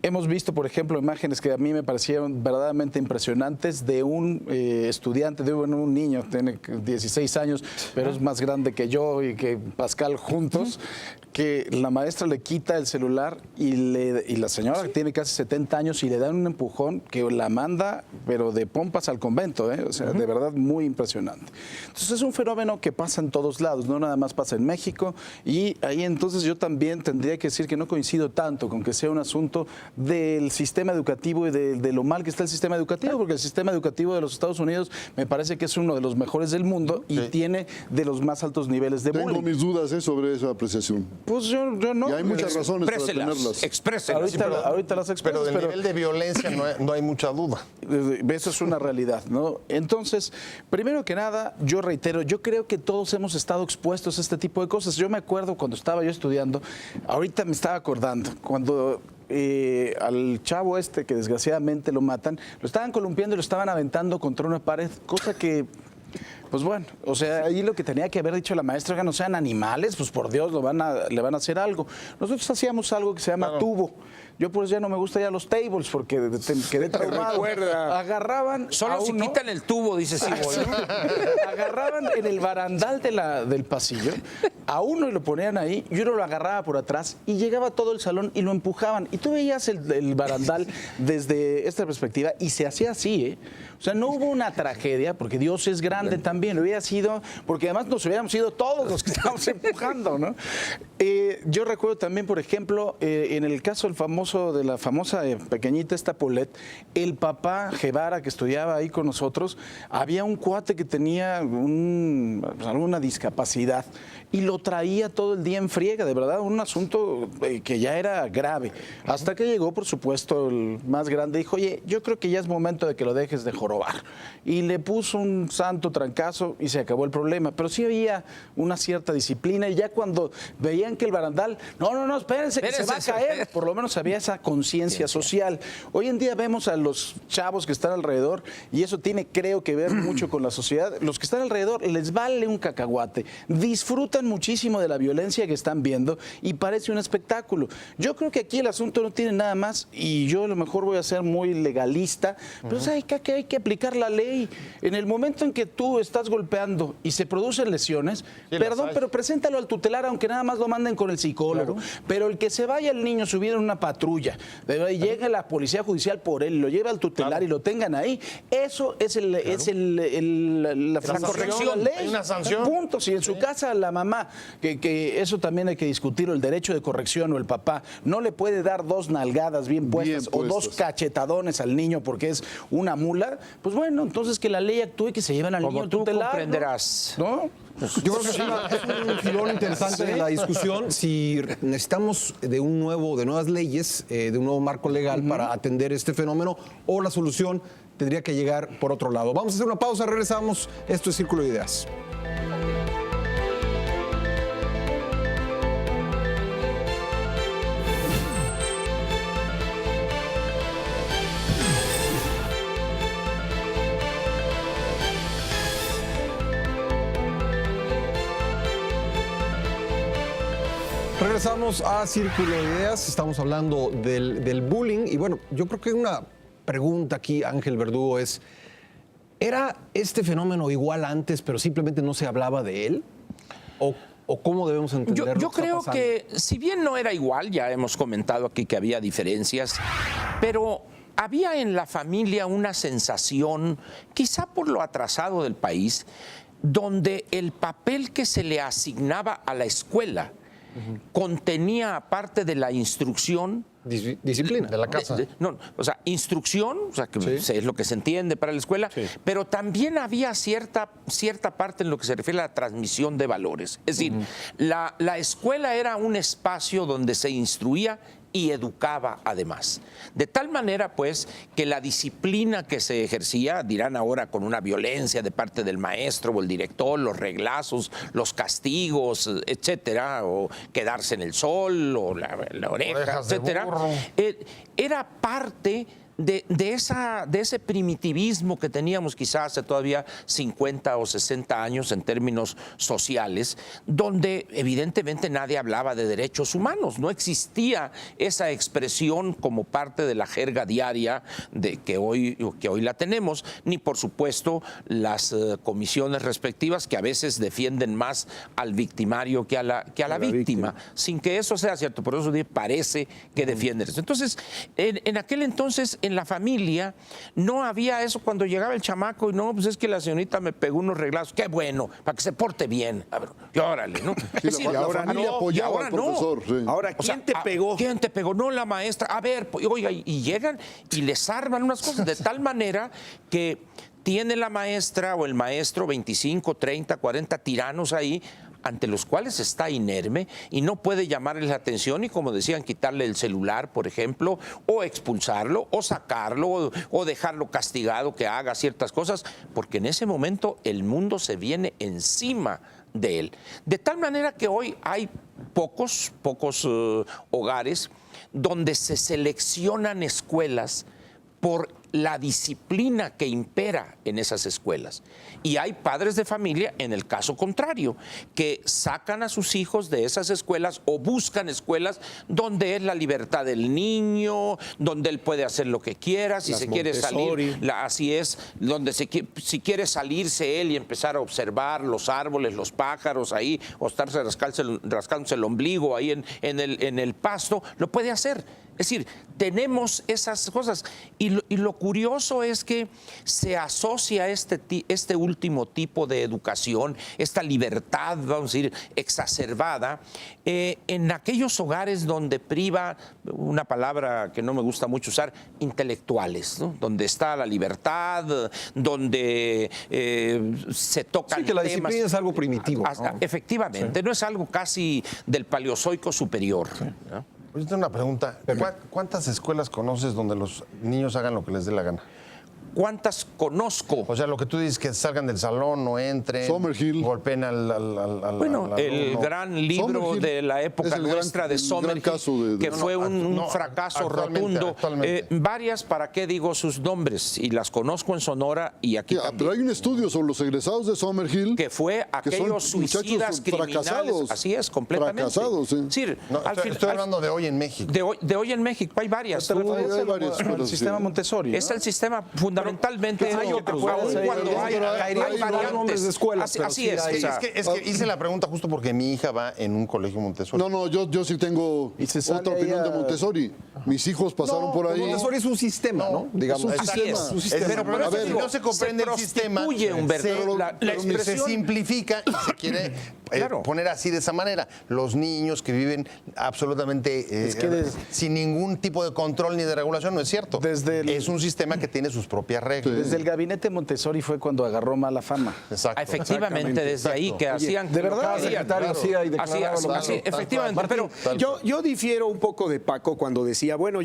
Hemos visto, por ejemplo, imágenes que a mí me parecieron verdaderamente impresionantes de un estudiante, de un niño, tiene 16 años, pero es más grande que yo y que Pascal juntos, que la maestra le quita el celular y la señora que tiene casi 70 años y le dan un empujón que la manda, pero de pompas al convento, ¿eh? O sea, de verdad muy impresionante. Entonces es un fenómeno que pasa en todos lados, no nada más pasa en México, y ahí entonces yo también tendría que decir que no coincido tanto con que sea un asunto del sistema educativo y de lo mal que está el sistema educativo, porque el sistema educativo de los Estados Unidos me parece que es uno de los mejores del mundo y tiene de los más altos niveles de Tengo bullying. mis dudas sobre esa apreciación. Pues yo no. Y hay muchas razones para tenerlas. Expréselas. Ahorita las expreso, Pero del nivel de violencia no hay mucha duda. Eso es una realidad, ¿no? Entonces, primero que nada, yo reitero, yo creo que todos hemos estado expuestos a este tipo de cosas. Yo me acuerdo cuando estaba yo estudiando, ahorita me estaba acordando, cuando al chavo este que desgraciadamente lo matan, lo estaban columpiando y lo estaban aventando contra una pared, cosa que... Pues bueno, o sea, ahí lo que tenía que haber dicho la maestra, que no sean animales, pues por Dios le van a hacer algo. Nosotros hacíamos algo que se llama tubo. Yo por eso ya no me gusta ya los tables porque quedé traumado. Agarraban Solo si quitan el tubo, dice Simón. agarraban en el barandal del pasillo a uno y lo ponían ahí y uno lo agarraba por atrás y llegaba todo el salón y lo empujaban. Y tú veías el barandal desde esta perspectiva y se hacía así, ¿eh? O sea, no hubo una tragedia porque Dios es grande también. Hubiera sido, porque además nos hubiéramos ido todos los que estábamos empujando, ¿no? Yo recuerdo también, por ejemplo, en el caso de la famosa pequeñita esta Paulette, el papá Guevara que estudiaba ahí con nosotros, había un cuate que tenía alguna discapacidad y lo traía todo el día en friega, de verdad, un asunto que ya era grave. Hasta que llegó, por supuesto, el más grande y dijo, oye, yo creo que ya es momento de que lo dejes de jorobar. Y le puso un santo trancazo y se acabó el problema. Pero sí había una cierta disciplina y ya cuando veían que el barandal, no, espérense que se va a caer, por lo menos había esa conciencia social. Hoy en día vemos a los chavos que están alrededor y eso tiene, creo que ver mucho con la sociedad. Los que están alrededor les vale un cacahuate, disfrutan muchísimo de la violencia que están viendo y parece un espectáculo. Yo creo que aquí el asunto no tiene nada más y yo a lo mejor voy a ser muy legalista, pero hay que aplicar la ley. En el momento en que tú estás golpeando y se producen lesiones, perdón, pero preséntalo al tutelar aunque nada más lo manden con el psicólogo. Claro. Pero el que se vaya el niño subido en una patrulla, y llegue la policía judicial por él, lo lleva al tutelar y lo tengan ahí, eso es la corrección. Ley. Hay una sanción. Punto. Si en su casa la mamá, que eso también hay que discutirlo, el derecho de corrección o el papá, no le puede dar dos nalgadas bien puestas o dos cachetadones al niño porque es una mula, pues bueno, entonces que la ley actúe y que se lleven al niño al tutelar. Comprenderás. ¿No? Yo creo que es un filón interesante de la discusión. Si necesitamos de nuevas leyes, de un nuevo marco legal para atender este fenómeno, o la solución tendría que llegar por otro lado. Vamos a hacer una pausa, regresamos. Esto es Círculo de Ideas. Regresamos a Círculo de Ideas, estamos hablando del bullying y bueno, yo creo que una pregunta aquí, Ángel Verdugo, es, ¿era este fenómeno igual antes pero simplemente no se hablaba de él? ¿O cómo debemos entenderlo? Yo creo que si bien no era igual, ya hemos comentado aquí que había diferencias, pero había en la familia una sensación, quizá por lo atrasado del país, donde el papel que se le asignaba a la escuela contenía, aparte de la instrucción, disciplina de la casa. O sea, instrucción, o sea, que es lo que se entiende para la escuela, pero también había cierta parte en lo que se refiere a la transmisión de valores. Es decir, la escuela era un espacio donde se instruía y educaba además. De tal manera, pues, que la disciplina que se ejercía, dirán ahora con una violencia de parte del maestro o el director, los reglazos, los castigos, etcétera, o quedarse en el sol, o la oreja, etcétera, era parte de ese primitivismo que teníamos quizás hace todavía 50 o 60 años en términos sociales, donde evidentemente nadie hablaba de derechos humanos, no existía esa expresión como parte de la jerga diaria que hoy la tenemos, ni por supuesto las comisiones respectivas que a veces defienden más al victimario que a la víctima, sin que eso sea cierto, por eso parece que defienden eso. Entonces, en aquel entonces, en la familia no había eso cuando llegaba el chamaco y no, pues es que la señorita me pegó unos reglazos, qué bueno, para que se porte bien. A ver, y órale, ¿no? Sí, la familia apoyaba al profesor. Sí. Ahora, ¿quién te pegó? ¿Quién te pegó? No, la maestra. A ver, oiga, y llegan y les arman unas cosas de tal manera que tiene la maestra o el maestro 25, 30, 40 tiranos ahí, ante los cuales está inerme y no puede llamarles la atención y, como decían, quitarle el celular, por ejemplo, o expulsarlo, o sacarlo, o dejarlo castigado que haga ciertas cosas, porque en ese momento el mundo se viene encima de él. De tal manera que hoy hay pocos hogares donde se seleccionan escuelas por la disciplina que impera en esas escuelas. Y hay padres de familia, en el caso contrario, que sacan a sus hijos de esas escuelas o buscan escuelas donde es la libertad del niño, donde él puede hacer lo que quiera, si se quiere salir, así es, donde si quiere salirse él y empezar a observar los árboles, los pájaros ahí, o estarse rascándose el ombligo ahí en el pasto, lo puede hacer. Es decir, tenemos esas cosas y lo curioso es que se asocia este último tipo de educación, esta libertad, vamos a decir, exacerbada, en aquellos hogares donde priva, una palabra que no me gusta mucho usar, intelectuales, ¿no? Donde está la libertad, donde se tocan sí, que la temas, disciplina es algo primitivo. Efectivamente, no es algo casi del paleozoico superior, ¿no? Yo tengo una pregunta. ¿Cuántas escuelas conoces donde los niños hagan lo que les dé la gana? ¿Cuántas conozco? O sea, lo que tú dices, que salgan del salón, no entren, Summerhill. golpeen al Bueno, el gran libro Summerhill de la época nuestra de Summerhill, que fue un fracaso rotundo. Varias, ¿para qué digo sus nombres? Y las conozco en Sonora y aquí también. Pero hay un estudio sobre los egresados de Summerhill que fue aquellos suicidas criminales. Fracasados. Así es, completamente. Fracasados, sí. Sí, Estoy hablando de hoy en México. De hoy en México, hay varias. Hay varias El sistema Montessori, ¿no? Es el sistema fundamentalmente, aun cuando hay variantes de escuelas, así es. Es que hice la pregunta justo porque mi hija va en un colegio Montessori. No, yo sí tengo otra opinión de Montessori. Mis hijos pasaron por ahí. Montessori es un sistema, ¿no? Digamos. Es un sistema. Es un sistema. Pero si no se comprende el sistema, se simplifica y se quiere poner así de esa manera. Los niños que viven absolutamente sin ningún tipo de control ni de regulación, no es cierto. Es un sistema que tiene sus propias reglas. Desde el gabinete Montessori fue cuando agarró mala fama. Exacto. Efectivamente, desde ahí que hacían. ¿de verdad? Así, efectivamente. Pero yo difiero un poco de Paco cuando decía, bueno,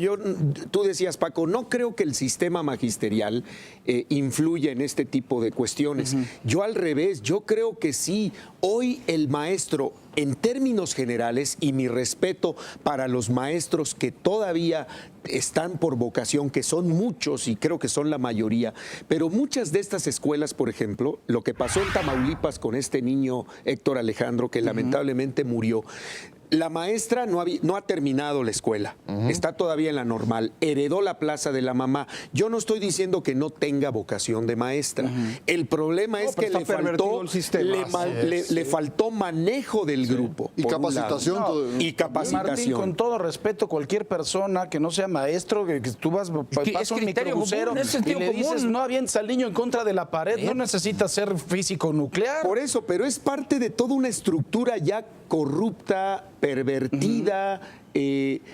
tú decías, Paco, no creo que el sistema magisterial influya en este tipo de cuestiones. Yo al revés, yo creo que sí. Hoy el maestro, en términos generales, y mi respeto para los maestros que todavía están por vocación, que son muchos y creo que son la mayoría, pero muchas de estas escuelas, por ejemplo, lo que pasó en Tamaulipas con este niño Héctor Alejandro, que lamentablemente murió, La maestra no ha terminado la escuela, está todavía en la normal, heredó la plaza de la mamá. Yo no estoy diciendo que no tenga vocación de maestra. El problema es que pero le faltó manejo del grupo. Y por un capacitación. lado. todo- Y capacitación. Martín, con todo respeto, cualquier persona que no sea maestro, que tú vas que pasas es un criterio microbusero común, es y sentido le dices, común. no avientes al niño en contra de la pared, no necesitas ser físico nuclear. Por eso, pero es parte de toda una estructura ya corrupta, pervertida,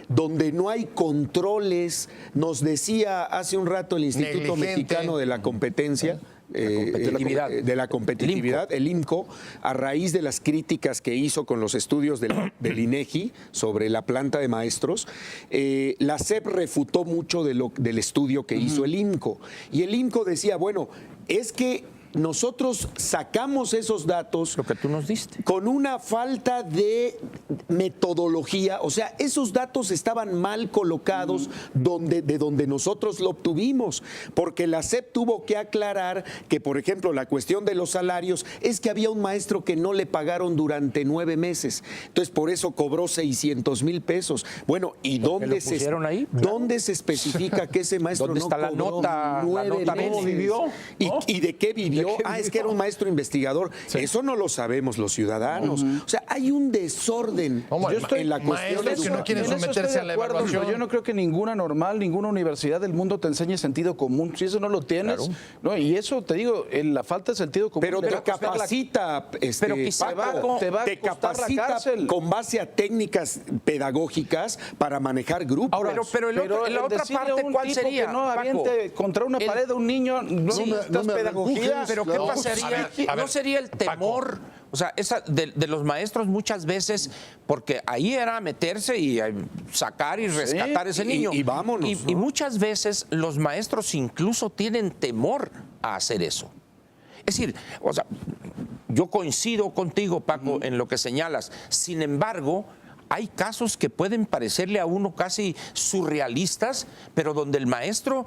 donde no hay controles. Nos decía hace un rato el Instituto Negligente. Mexicano de la Competencia. De la competitividad, el IMCO, a raíz de las críticas que hizo con los estudios del INEGI sobre la planta de maestros, la SEP refutó mucho del estudio que hizo el IMCO. Y el IMCO decía, bueno, es que nosotros sacamos esos datos Lo que tú nos diste. con una falta de metodología, o sea, esos datos estaban mal colocados de donde nosotros lo obtuvimos, porque la SEP tuvo que aclarar que, por ejemplo, la cuestión de los salarios es que había un maestro que no le pagaron durante 9 meses, entonces por eso cobró 600,000 pesos. Bueno, ¿y ¿Por qué dónde lo pusieron ahí? dónde se especifica que ese maestro ¿Dónde no está la cobró nota? La 9 nota meses? ¿Cómo vivió? ¿Y de qué vivió? Es que era un maestro investigador. Eso no lo sabemos los ciudadanos. O sea, hay un desorden en la cuestión maestros que no quieren En eso someterse estoy a la de acuerdo, evaluación. pero yo no creo que ninguna normal, ninguna universidad del mundo te enseñe sentido común. Si eso no lo tienes, no, y eso te digo, la falta de sentido común. Pero le te va a costar la- capacita, Pero quizá Paco, te va a te costar la capacita cárcel. con base a técnicas pedagógicas para manejar grupos. Pero la otra decirle a parte, un ¿cuál tipo sería, que no Paco? aviente contra una pared a un niño, no necesitas pedagogía. Pero ¿qué Claro. pasaría? A ver, ¿No sería el temor? O sea, de los maestros muchas veces, porque ahí era meterse y sacar y rescatar ese niño. y vámonos, Y ¿no? muchas veces los maestros incluso tienen temor a hacer eso. Es decir, o sea, yo coincido contigo, Paco, en lo que señalas. Sin embargo, hay casos que pueden parecerle a uno casi surrealistas, pero donde el maestro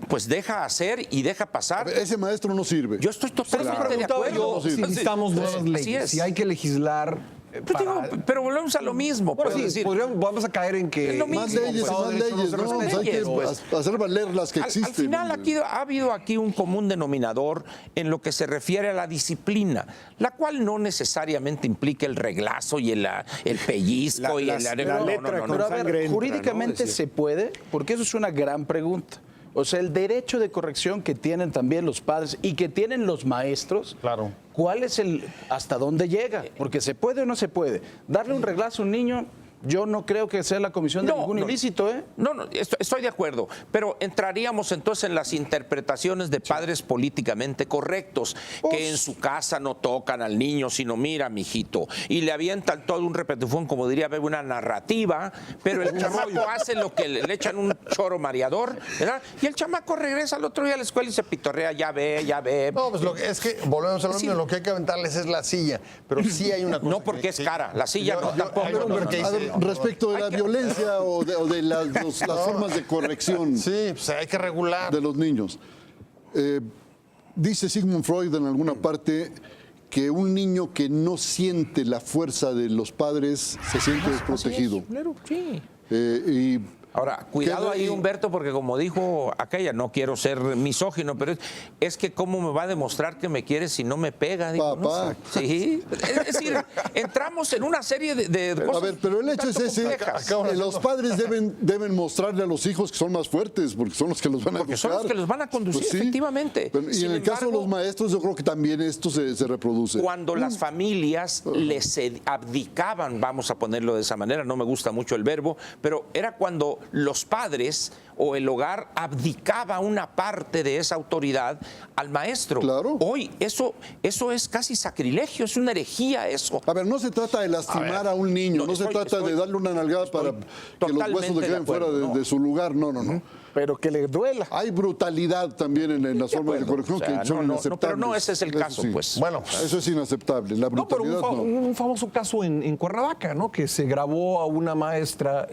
pues deja hacer y deja pasar. Ese maestro no sirve. Yo estoy totalmente de Preguntaba acuerdo. yo si necesitamos nuevas Así leyes, es. si hay que legislar. Pues digo, pero volvemos a lo mismo. Bueno, puedo sí, decir. vamos a caer en que Es lo Más mismo, leyes, pues. más leyes, ¿no? Pues hay que Pues. hacer valer las que existen. Al final aquí ha habido aquí un común denominador en lo que se refiere a la disciplina, la cual no necesariamente implica el reglazo y el pellizco y La no, letra no, no, con Pero a ver, sangre entra, jurídicamente ¿no? se puede, porque eso es una gran pregunta. O sea, el derecho de corrección que tienen también los padres y que tienen los maestros, Claro. ¿cuál es hasta dónde llega? Porque se puede o no se puede. Darle un reglazo a un niño, yo no creo que sea la comisión de ningún ilícito, ¿eh? No, estoy de acuerdo, pero entraríamos entonces en las interpretaciones de padres políticamente correctos, que en su casa no tocan al niño, sino mira, mijito, y le avientan todo un repetufón, como diría Bebe, una narrativa, pero el chamaco hace lo que le echan un choro mareador, ¿verdad? Y el chamaco regresa al otro día a la escuela y se pitorrea, ya ve. No, pues es que volvemos a lo mismo, lo que hay que aventarles es la silla, pero sí hay una cosa. No porque es cara, la silla no, tampoco. hay una cosa que A ver, dice- respecto de la violencia o de las formas de corrección Sí, pues hay que regular. de los niños. Dice Sigmund Freud en alguna parte que un niño que no siente la fuerza de los padres se siente desprotegido. Claro, sí. Y Ahora, cuidado ahí, Humberto, porque como dijo aquella, no quiero ser misógino, pero es que cómo me va a demostrar que me quiere si no me pega. Digo, Papá. ¿no? Sí, es decir, entramos en una serie de cosas. a ver, pero el hecho es tanto ese, complejas. que los padres deben mostrarle a los hijos que son más fuertes, porque son los que los van a Porque educar. son los que los van a conducir, Pues sí. efectivamente. Pero, y Sin en el caso de embargo, los maestros, yo creo que también esto se reproduce. cuando las familias les abdicaban, vamos a ponerlo de esa manera, no me gusta mucho el verbo, pero era cuando los padres o el hogar abdicaba una parte de esa autoridad al maestro. Claro. Hoy eso es casi sacrilegio, es una herejía eso. A ver, no se trata de lastimar a un niño, no se trata de darle una nalgada para que los totalmente huesos le de queden fuera acuerdo, no. de su lugar. No. Pero que le duela. Hay brutalidad también en las formas de corrección O sea, que son no, inaceptables. pero no ese es el Eso caso, sí. pues. Bueno, Eso es inaceptable. La No, pero brutalidad no. un famoso caso en Cuernavaca, ¿no? Que se grabó a una maestra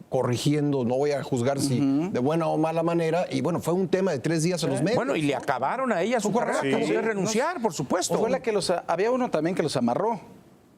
corrigiendo, no voy a juzgar si de buena o mala manera, y bueno, fue un tema de 3 días en los medios. Bueno, y le acabaron a ella su carrera, tuvo que renunciar, por supuesto. O fue la que había uno también que los amarró.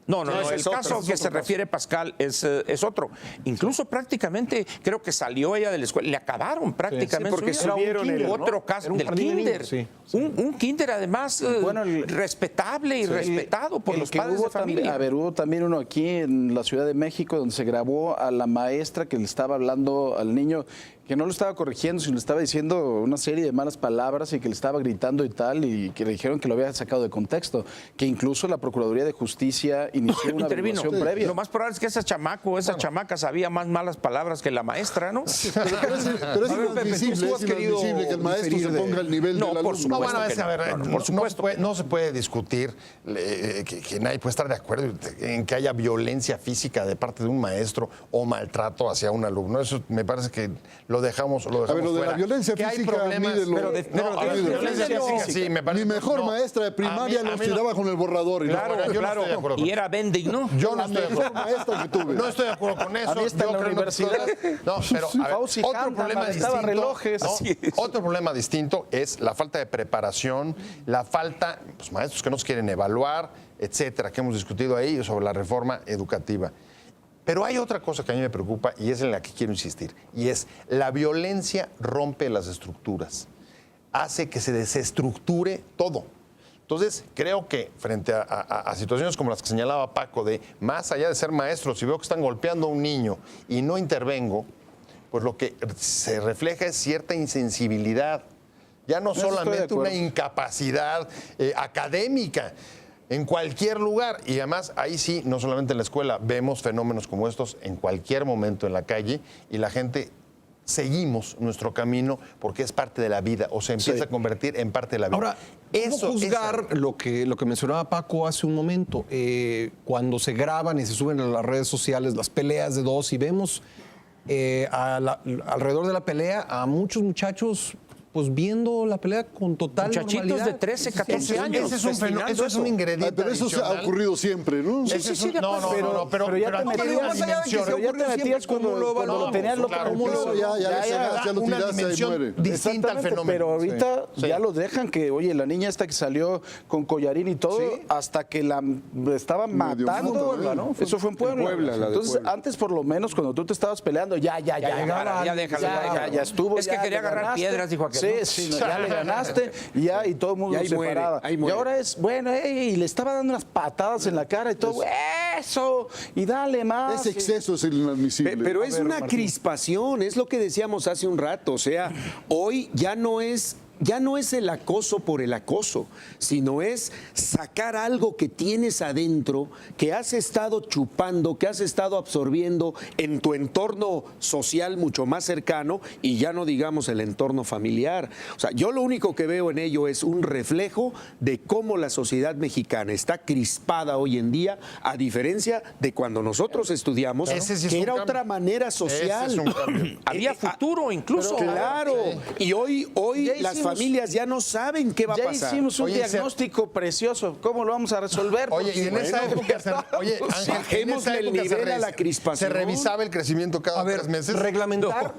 No, ese el es otro, caso ese es que otro se caso. refiere Pascal es otro. Incluso prácticamente creo que salió ella de la escuela, le acabaron prácticamente Sí, porque su vida. subieron Era un el- kinder, otro caso Era un del jardín de kinder. niños, sí. Un kinder además Bueno, respetable y respetado por El los que padres hubo de familia. también, a ver, hubo también uno aquí en la Ciudad de México donde se grabó a la maestra que le estaba hablando al niño, que no lo estaba corrigiendo, sino le estaba diciendo una serie de malas palabras y que le estaba gritando y tal, y que le dijeron que lo había sacado de contexto, que incluso la Procuraduría de Justicia inició una Intervino. averiguación previa. Lo más probable es que ese chamaco o esa chamaca sabía más malas palabras que la maestra, ¿no? Pero es A ver, Pepe, inadmisible, tú has querido que el maestro diferir se de- ponga al nivel No, del por alumno. supuesto. Bueno, que a ver, no. por supuesto, no se puede discutir que nadie puede estar de acuerdo en que haya violencia física de parte de un maestro o maltrato hacia un alumno. Eso me parece que lo dejamos A ver, lo de fuera. la violencia Que hay física, problemas, mídelo. pero No, a ver, violencia física, sí, me parece Mi que mejor no. maestra de primaria A mí los no. tiraba con el borrador. Y no, Claro, yo no estoy de acuerdo claro. con Y era vending, ¿no? Yo no la estoy de mejor acuerdo. maestra que tuve. No estoy de acuerdo con eso. A mí está en la Yo creo que universidad. No, pero a ver, Fauci otro canta, problema aventaba distinto. relojes. ¿no? Así Otro problema distinto es la falta de preparación, la falta, pues maestros que no se quieren evaluar, etcétera, que hemos discutido ahí sobre la reforma educativa. Pero hay otra cosa que a mí me preocupa y es en la que quiero insistir, y es la violencia rompe las estructuras, hace que se desestructure todo. Entonces, creo que frente a situaciones como las que señalaba Paco, de más allá de ser maestros, si veo que están golpeando a un niño y no intervengo, pues lo que se refleja es cierta insensibilidad, ya no Eso estoy de solamente una acuerdo. incapacidad académica, en cualquier lugar. Y además, ahí sí, no solamente en la escuela, vemos fenómenos como estos en cualquier momento en la calle y la gente seguimos nuestro camino porque es parte de la vida o se empieza a convertir en parte de la vida. Ahora, ¿cómo juzgar lo que mencionaba Paco hace un momento? Cuando se graban y se suben a las redes sociales las peleas de dos y vemos alrededor de la pelea a muchos muchachos pues viendo la pelea con total Muchachitos normalidad. de 13, 14 años. Ese es un fenómeno, eso es un ingrediente Pero eso se ha adicional. ocurrido siempre, ¿no? Ese es un- pero ya te aquí hay metías- una más allá de que dimensión. se Pero ya te ocurrió metías siempre, cuando ¿cómo lo lo evaluamos? tenías loco Claro, como claro, ya lo una tiraste, ahí dimensión muere. distinta al Exactamente, fenómeno. pero ahorita Sí. ya lo dejan que, oye, la niña esta que salió con collarín y todo, Sí. hasta que la estaban Medio matando. mundo, Puebla, ¿no? Eso fue en Puebla. Puebla, la de Entonces, Puebla. antes por lo menos cuando tú te estabas peleando, ya llegaba, ya déjalo, ya déjalo. ya estuvo. Es que ya quería le agarrar ganaste. piedras, dijo aquel, Sí, ¿no? sí, no, ya le ganaste y todo el mundo Y ahí se muere, paraba. ahí Y muere. ahora es, bueno, y le estaba dando unas patadas en la cara y todo, eso, y dale más. Ese exceso es el inadmisible. Pero es ver, una Martín. crispación, es lo que decíamos hace un rato. O sea, hoy ya no es el acoso por el acoso, sino es sacar algo que tienes adentro, que has estado chupando, que has estado absorbiendo en tu entorno social mucho más cercano y ya no digamos el entorno familiar. O sea, yo lo único que veo en ello es un reflejo de cómo la sociedad mexicana está crispada hoy en día, a diferencia de cuando nosotros estudiamos, Ese sí es que un era cambio. otra manera social. Ese es un cambio. Había futuro incluso. Claro, y hoy Ya las hicimos- familias ya no saben qué va a Ya pasar. hicimos un Oye, diagnóstico precioso. ¿Cómo lo vamos a resolver? Oye, y en esa época, oye, Ángel, en bajémosle esa el época nivel a la crispación. se revisaba el crecimiento cada A ver, 3 meses. reglamentar.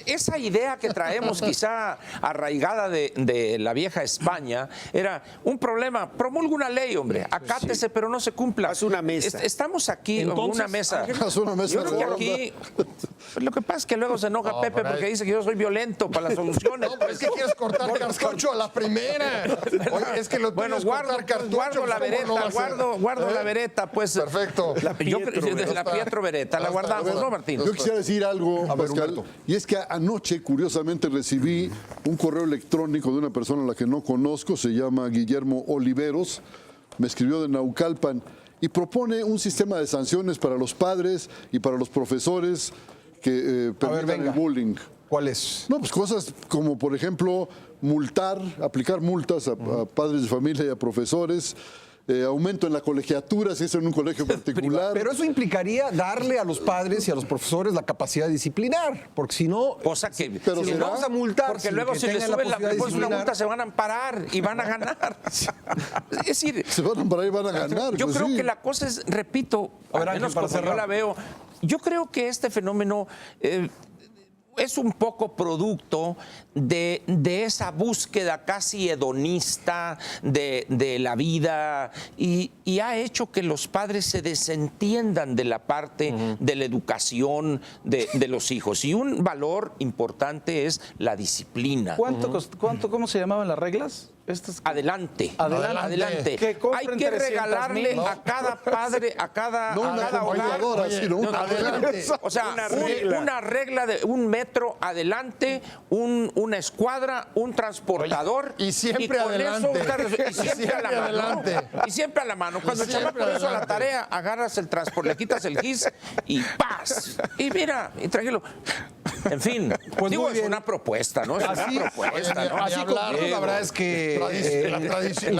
Esa idea que traemos quizá arraigada de la vieja España era un problema. Promulga una ley, hombre, acátese, pero no se cumpla. Haz una mesa. Estamos aquí en Entonces, una mesa. Haz una mesa Yo creo que redonda. aquí, pues, lo que pasa es que luego se enoja No, Pepe pero porque ahí- dice que yo soy violento para las soluciones. No, pero es que quieres cortar cartucho a la primera. Oye, es que lo Bueno, tuyo es cortar cartucho, guardo la ¿cómo no va vereta, a ser? guardo ¿Eh? la vereta, pues. Perfecto. La Pietro Vereta, la guardamos, ¿no, Martín? Yo quisiera decir algo, A ver, Pascal, Humberto. y es que anoche, curiosamente, recibí un correo electrónico de una persona a la que no conozco, se llama Guillermo Oliveros, me escribió de Naucalpan y propone un sistema de sanciones para los padres y para los profesores que permitan el venga. bullying. ¿Cuál es? No, pues cosas como, por ejemplo, aplicar multas a padres de familia y a profesores, aumento en la colegiatura si es en un colegio particular. Pero eso implicaría darle a los padres y a los profesores la capacidad de disciplinar, porque si no, Cosa que Pero si será- los vamos a multar, porque sin luego que si le tengan suben le posibilidad de pones una disciplinar, multa se van a amparar y van a ganar. Es decir, Se van a parar y van a ganar. yo pues creo sí. que la cosa es, repito, A ver, al Ángel, menos para como yo cerrar. la veo, yo creo que este fenómeno es un poco producto de esa búsqueda casi hedonista de la vida y ha hecho que los padres se desentiendan de la parte de la educación de los hijos. Y un valor importante es la disciplina. ¿Cómo se llamaban las reglas? Adelante. Adelante. Que Hay compren que 300,000. regalarle a cada padre, a cada hogar. Adelante. O sea, una regla de 1 metro adelante, una escuadra, un transportador. Oye, y siempre con adelante. y siempre a la mano. adelante. Y siempre a la mano. Cuando el chamaco hizo la tarea, agarras el transporte, le quitas el gis y ¡paz! Y mira, y tranquilo. En fin, Pues digo, muy es bien. una propuesta, ¿no? Es Así- una propuesta, ¿no? Así como la verdad es que la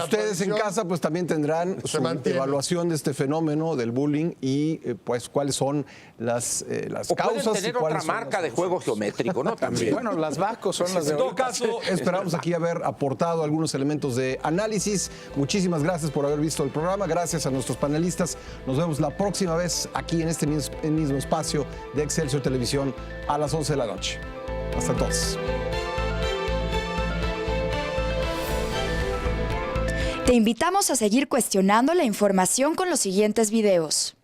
ustedes en tradición casa pues también tendrán se su mantiene. evaluación de este fenómeno del bullying y pues cuáles son las O causas pueden y tener cuáles otra son marca las de juego geométrico, ¿no? También. Bueno, las Vascos son las de En todo ahorita. caso, esperamos aquí haber aportado algunos elementos de análisis. Muchísimas gracias por haber visto el programa. Gracias a nuestros panelistas. Nos vemos la próxima vez aquí en este mismo espacio de Excelsior Televisión a las 11 de la noche. Hasta entonces. Te invitamos a seguir cuestionando la información con los siguientes videos.